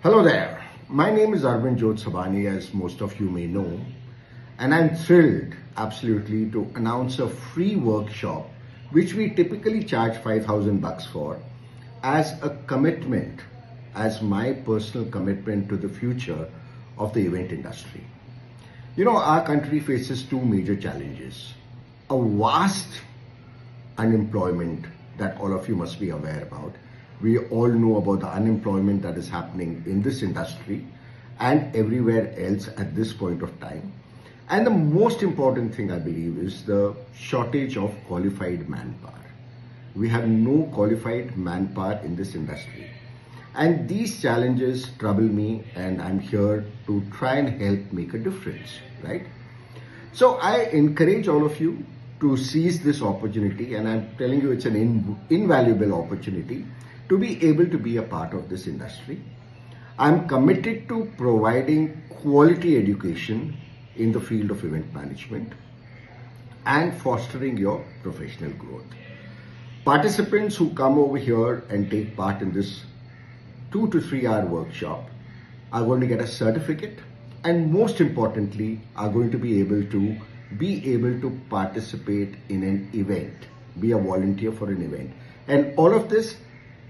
Hello there. My name is Arvind Jot Sabani, as most of you may know, and I'm thrilled absolutely to announce a free workshop which we typically charge 5,000 bucks for as a commitment, as my personal commitment to the future of the event industry. You know, our country faces two major challenges: a vast unemployment that all of you must be aware about. We all know about the unemployment that is happening in this industry and everywhere else at this point of time. And the most important thing, I believe, is the shortage of qualified manpower. We have no qualified manpower in this industry. And these challenges trouble me, and I'm here to try and help make a difference, right? So I encourage all of you to seize this opportunity, and I'm telling you it's an invaluable opportunity to be able to be a part of this industry. I'm committed to providing quality education in the field of event management and fostering your professional growth. Participants who come over here and take part in this 2 to 3 hour workshop are going to get a certificate, and most importantly are going to be able to participate in an event, be a volunteer for an event, and all of this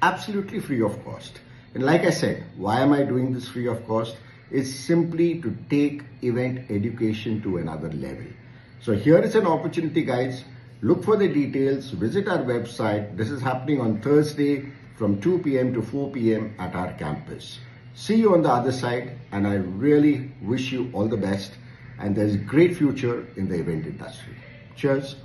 absolutely free of cost. And like I said, why am I doing this free of cost? It's simply to take event education to another level. So here is an opportunity, guys. Look for the details, visit our website. This is happening on Thursday from 2 p.m. to 4 p.m. at our campus. See you on the other side, and I really wish you all the best, and there's a great future in the event industry. Cheers.